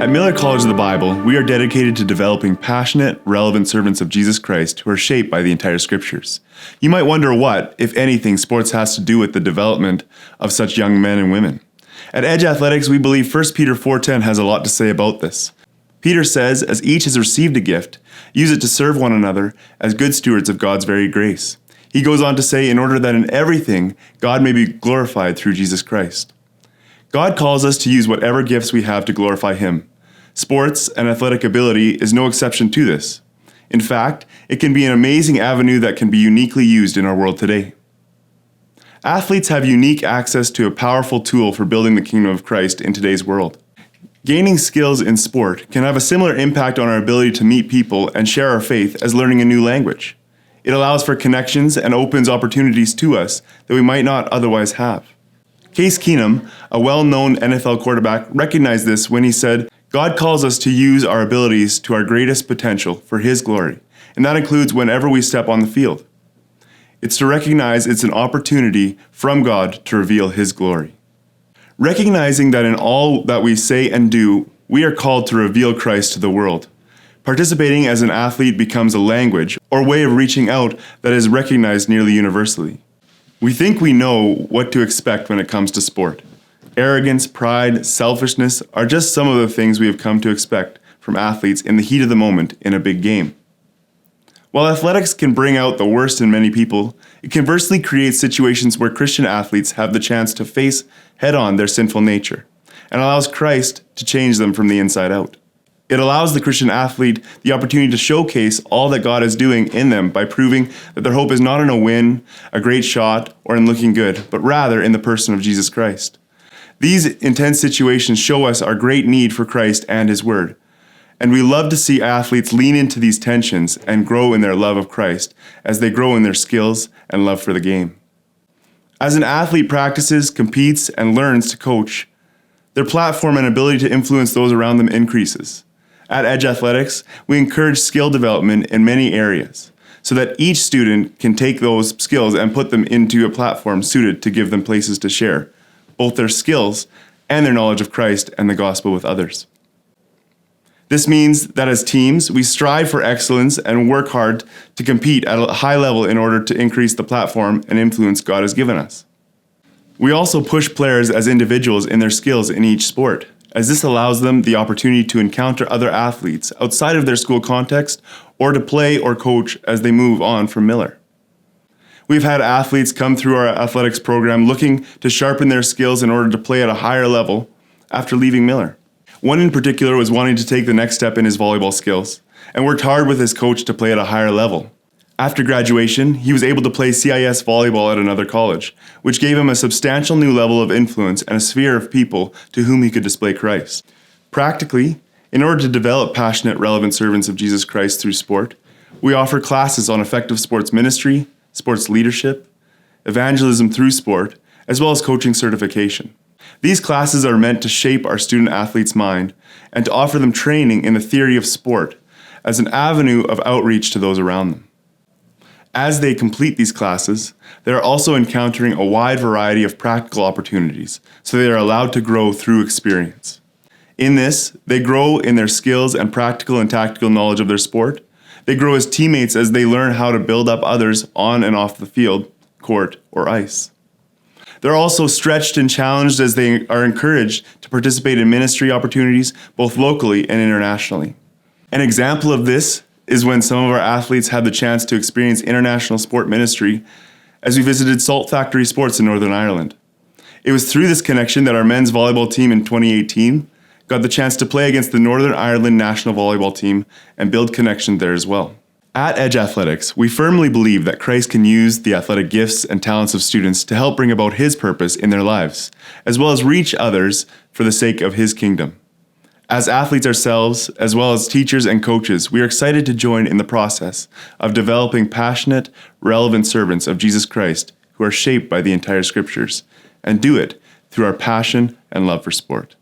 At Millar College of the Bible, we are dedicated to developing passionate, relevant servants of Jesus Christ who are shaped by the entire Scriptures. You might wonder what, if anything, sports has to do with the development of such young men and women. At Edge Athletics, we believe 1 Peter 4:10 has a lot to say about this. Peter says, as each has received a gift, use it to serve one another as good stewards of God's varied grace. He goes on to say, in order that in everything God may be glorified through Jesus Christ. God calls us to use whatever gifts we have to glorify Him. Sports and athletic ability is no exception to this. In fact, it can be an amazing avenue that can be uniquely used in our world today. Athletes have unique access to a powerful tool for building the kingdom of Christ in today's world. Gaining skills in sport can have a similar impact on our ability to meet people and share our faith as learning a new language. It allows for connections and opens opportunities to us that we might not otherwise have. Case Keenum, a well-known NFL quarterback, recognized this when he said, God calls us to use our abilities to our greatest potential for His glory, and that includes whenever we step on the field. It's to recognize it's an opportunity from God to reveal His glory. Recognizing that in all that we say and do, we are called to reveal Christ to the world. Participating as an athlete becomes a language or way of reaching out that is recognized nearly universally. We think we know what to expect when it comes to sport. Arrogance, pride, selfishness are just some of the things we have come to expect from athletes in the heat of the moment in a big game. While athletics can bring out the worst in many people, it conversely creates situations where Christian athletes have the chance to face head-on their sinful nature and allows Christ to change them from the inside out. It allows the Christian athlete the opportunity to showcase all that God is doing in them by proving that their hope is not in a win, a great shot, or in looking good, but rather in the person of Jesus Christ. These intense situations show us our great need for Christ and His Word. And we love to see athletes lean into these tensions and grow in their love of Christ as they grow in their skills and love for the game. As an athlete practices, competes, and learns to coach, their platform and ability to influence those around them increases. At Edge Athletics, we encourage skill development in many areas so that each student can take those skills and put them into a platform suited to give them places to share both their skills and their knowledge of Christ and the gospel with others. This means that as teams, we strive for excellence and work hard to compete at a high level in order to increase the platform and influence God has given us. We also push players as individuals in their skills in each sport, as this allows them the opportunity to encounter other athletes outside of their school context or to play or coach as they move on from Millar. We've had athletes come through our athletics program looking to sharpen their skills in order to play at a higher level after leaving Millar. One in particular was wanting to take the next step in his volleyball skills and worked hard with his coach to play at a higher level. After graduation, he was able to play CIS volleyball at another college, which gave him a substantial new level of influence and a sphere of people to whom he could display Christ. Practically, in order to develop passionate, relevant servants of Jesus Christ through sport, we offer classes on effective sports ministry, sports leadership, evangelism through sport, as well as coaching certification. These classes are meant to shape our student athletes' mind and to offer them training in the theory of sport as an avenue of outreach to those around them. As they complete these classes, they are also encountering a wide variety of practical opportunities, so they are allowed to grow through experience. In this, they grow in their skills and practical and tactical knowledge of their sport. They grow as teammates as they learn how to build up others on and off the field, court, or ice. They're also stretched and challenged as they are encouraged to participate in ministry opportunities both locally and internationally. An example of this is when some of our athletes had the chance to experience international sport ministry as we visited Salt Factory Sports in Northern Ireland. It was through this connection that our men's volleyball team in 2018 got the chance to play against the Northern Ireland national volleyball team and build connection there as well. At Edge Athletics, we firmly believe that Christ can use the athletic gifts and talents of students to help bring about His purpose in their lives, as well as reach others for the sake of His kingdom. As athletes ourselves, as well as teachers and coaches, we are excited to join in the process of developing passionate, relevant servants of Jesus Christ who are shaped by the entire Scriptures, and do it through our passion and love for sport.